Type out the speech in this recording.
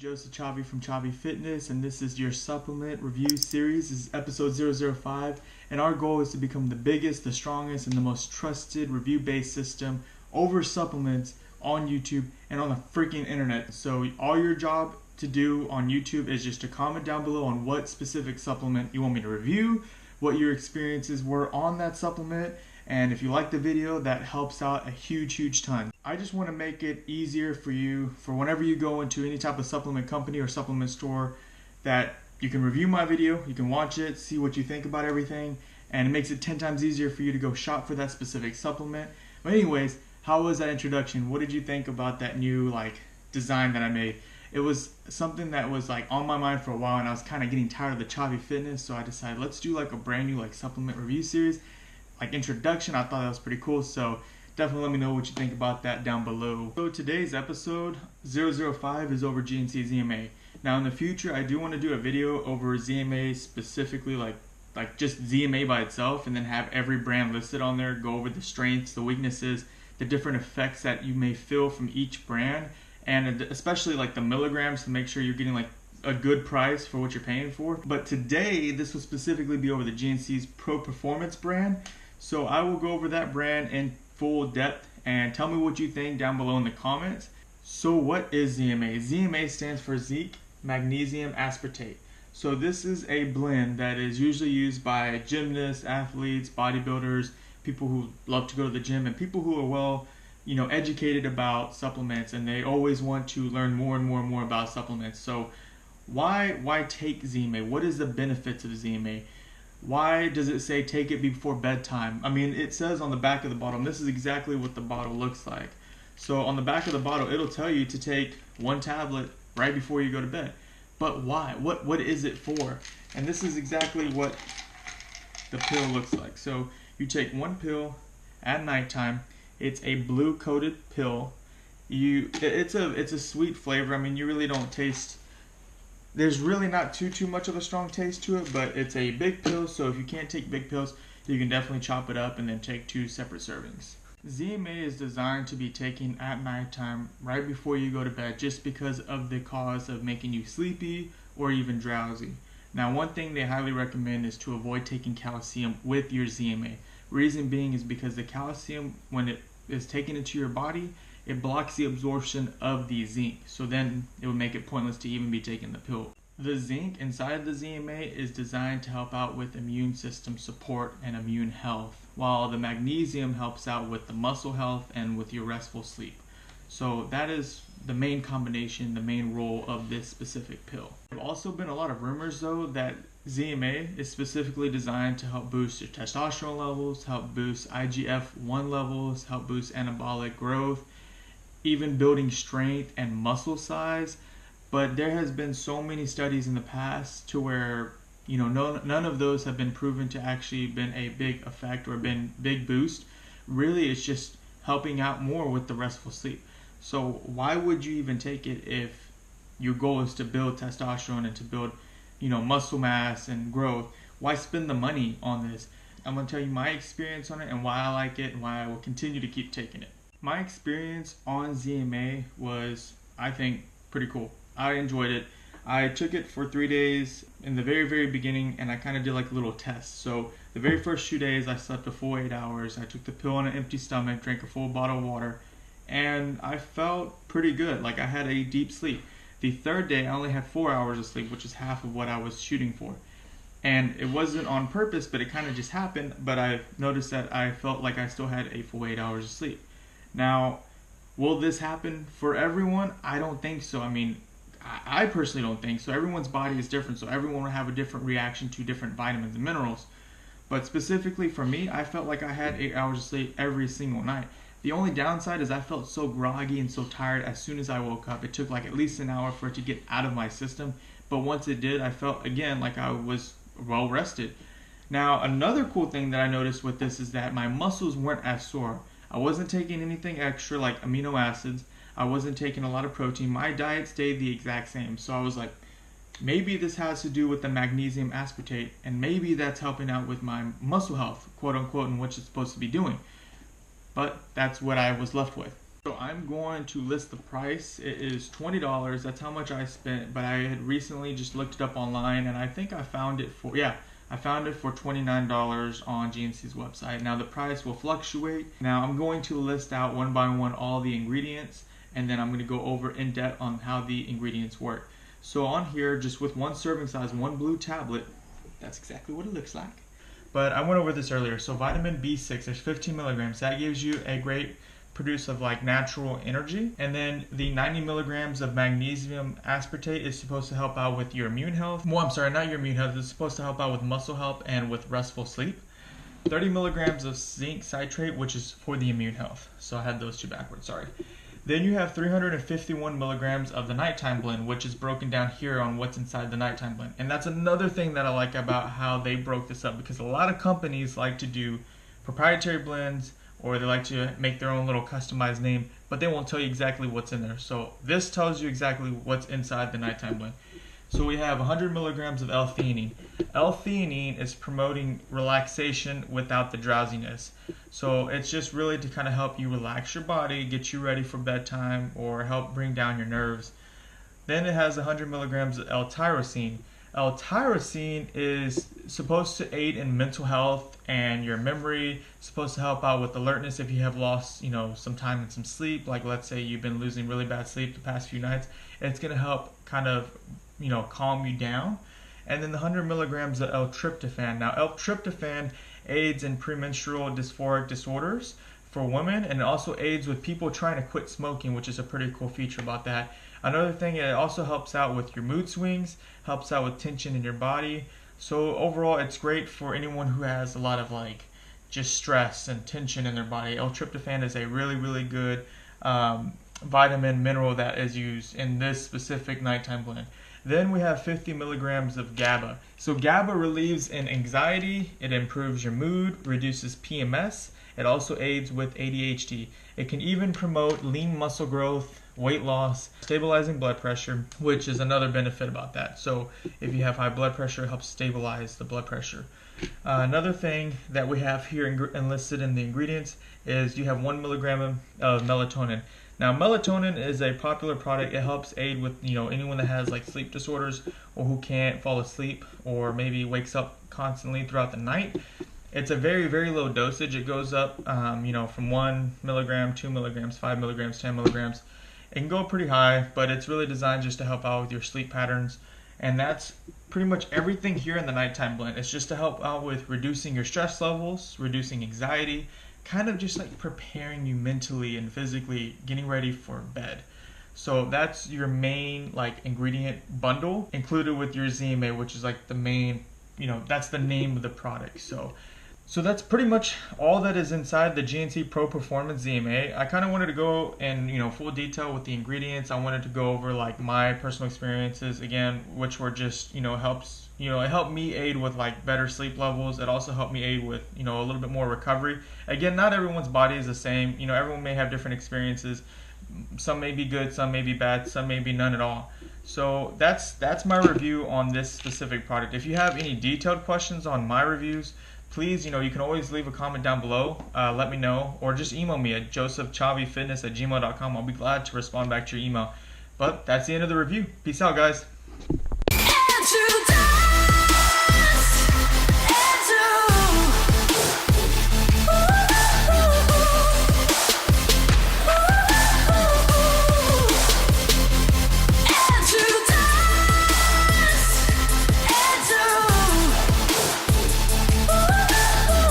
Joseph Chavi from Chavi Fitness, and this is your supplement review series. This is episode 005, and our goal is to become the biggest, the strongest, and the most trusted review-based system over supplements on YouTube and on the freaking internet. So all your job to do on YouTube is just to comment down below on what specific supplement you want me to review, what your experiences were on that supplement, and if you like the video, that helps out a huge ton. I just want to make it easier for you for whenever you go into any type of supplement company or supplement store, that you can review my video, you can watch it, see what you think about everything, and it makes it 10 times easier for you to go shop for that specific supplement. But anyways, how was that introduction? What did you think about that new design that I made? It was something that was on my mind for a while, and I was kind of getting tired of the Chavi Fitness, so I decided let's do a brand new supplement review series. Introduction, I thought that was pretty cool, so definitely let me know what you think about that down below. So today's episode 005 is over GNC ZMA. Now in the future, I do want to do a video over ZMA specifically, like just ZMA by itself, and then have every brand listed on there, go over the strengths, the weaknesses, the different effects that you may feel from each brand, and especially the milligrams to make sure you're getting a good price for what you're paying for. But today, this will specifically be over the GNC's Pro Performance brand. So I will go over that brand in full depth and tell me what you think down below in the comments. So what is ZMA? ZMA stands for Zinc Magnesium Aspartate. So this is a blend that is usually used by gymnasts, athletes, bodybuilders, people who love to go to the gym, and people who are well, educated about supplements, and they always want to learn more and more about supplements. So why take ZMA? What is the benefits of ZMA? Why does it say take it before bedtime? I mean, it says on the back of the bottle, and this is exactly what the bottle looks like. So on the back of the bottle, it'll tell you to take one tablet right before you go to bed. But why? What is it for? And this is exactly what the pill looks like. So you take one pill at nighttime. It's a blue coated pill. It's a sweet flavor. I mean, you really don't taste, there's really not too much of a strong taste to it, but it's a big pill, so if you can't take big pills, you can definitely chop it up and then take 2 separate servings. ZMA is designed to be taken at nighttime right before you go to bed, just because of the cause of making you sleepy or even drowsy. Now, one thing they highly recommend is to avoid taking calcium with your ZMA. Reason being is because the calcium, when it is taken into your body, it blocks the absorption of the zinc, so then it would make it pointless to even be taking the pill. The zinc inside the ZMA is designed to help out with immune system support and immune health, while the magnesium helps out with the muscle health and with your restful sleep. So that is the main combination, the main role of this specific pill. There have also been a lot of rumors though that ZMA is specifically designed to help boost your testosterone levels, help boost IGF-1 levels, help boost anabolic growth, even building strength and muscle size. But there has been so many studies in the past to where none of those have been proven to actually been a big effect or been big boost. Really, it's just helping out more with the restful sleep. So why would you even take it if your goal is to build testosterone and to build muscle mass and growth? Why spend the money on this? I'm going to tell you my experience on it and why I like it and why I will continue to keep taking it. My experience on ZMA was, I think, pretty cool. I enjoyed it. I took it for 3 days in the very beginning, and I kind of did a little test. So the very first 2 days, I slept a full 8 hours. I took the pill on an empty stomach, drank a full bottle of water, and I felt pretty good. I had a deep sleep. The third day, I only had 4 hours of sleep, which is half of what I was shooting for. And it wasn't on purpose, but it kind of just happened. But I noticed that I felt like I still had a full 8 hours of sleep. Now, will this happen for everyone? I don't think so. I mean, I personally don't think so. Everyone's body is different, so everyone will have a different reaction to different vitamins and minerals. But specifically for me, I felt like I had 8 hours of sleep every single night. The only downside is I felt so groggy and so tired as soon as I woke up. It took at least an hour for it to get out of my system. But once it did, I felt again like I was well rested. Now, another cool thing that I noticed with this is that my muscles weren't as sore. I wasn't taking anything extra like amino acids. I wasn't taking a lot of protein. My diet stayed the exact same. So I was like, maybe this has to do with the magnesium aspartate, and maybe that's helping out with my muscle health, quote unquote, and what it's supposed to be doing. But that's what I was left with. So I'm going to list the price. It is $20. That's how much I spent, but I had recently just looked it up online, and I think I found it for, I found it for $29 on GNC's website. Now the price will fluctuate. Now I'm going to list out one by one all the ingredients, and then I'm going to go over in depth on how the ingredients work. So on here, just with one serving size, one blue tablet, that's exactly what it looks like. But I went over this earlier. So vitamin B6, there's 15 milligrams. That gives you a great produce of like natural energy. And then the 90 milligrams of magnesium aspartate is supposed to help out with your immune health. Well, I'm sorry, not your immune health. It's supposed to help out with muscle health and with restful sleep. 30 milligrams of zinc citrate, which is for the immune health. So I had those two backwards, sorry. Then you have 351 milligrams of the nighttime blend, which is broken down here on what's inside the nighttime blend. And that's another thing that I like about how they broke this up, because a lot of companies like to do proprietary blends, or they like to make their own little customized name, but they won't tell you exactly what's in there. So this tells you exactly what's inside the nighttime blend. So we have 100 milligrams of L-Theanine. L-Theanine is promoting relaxation without the drowsiness. So it's just really to kind of help you relax your body, get you ready for bedtime, or help bring down your nerves. Then it has 100 milligrams of L-Tyrosine. L-Tyrosine is supposed to aid in mental health and your memory, supposed to help out with alertness if you have lost, some time and some sleep. Like let's say you've been losing really bad sleep the past few nights. It's going to help kind of calm you down. And then the 100 milligrams of L-Tryptophan. Now, L-Tryptophan aids in premenstrual dysphoric disorders for women, and it also aids with people trying to quit smoking, which is a pretty cool feature about that. Another thing, it also helps out with your mood swings, helps out with tension in your body. So overall, it's great for anyone who has a lot of just stress and tension in their body. L-Tryptophan is a really, really good vitamin mineral that is used in this specific nighttime blend. Then we have 50 milligrams of Gaba. So Gaba relieves in anxiety, it improves your mood, reduces PMS, it also aids with ADHD. It can even promote lean muscle growth, weight loss, stabilizing blood pressure, which is another benefit about that. So if you have high blood pressure, it helps stabilize the blood pressure. Another thing that we have here enlisted in the ingredients is you have 1 milligram of melatonin. Now, melatonin is a popular product. It helps aid with anyone that has sleep disorders or who can't fall asleep or maybe wakes up constantly throughout the night. It's a very, very low dosage. It goes up, from 1 milligram, 2 milligrams, 5 milligrams, 10 milligrams. It can go pretty high, but it's really designed just to help out with your sleep patterns. And that's pretty much everything here in the nighttime blend. It's just to help out with reducing your stress levels, reducing anxiety, kind of just preparing you mentally and physically, getting ready for bed. So that's your main ingredient bundle included with your ZMA, which is the main, that's the name of the product. So that's pretty much all that is inside the GNC Pro Performance ZMA. I kind of wanted to go in full detail with the ingredients. I wanted to go over my personal experiences again, which were just it helped me aid with better sleep levels. It also helped me aid with a little bit more recovery. Again, not everyone's body is the same. Everyone may have different experiences. Some may be good, some may be bad, some may be none at all. So that's my review on this specific product. If you have any detailed questions on my reviews, please, you can always leave a comment down below. Let me know, or just email me at josephchavifitness@gmail.com. I'll be glad to respond back to your email. But that's the end of the review. Peace out, guys.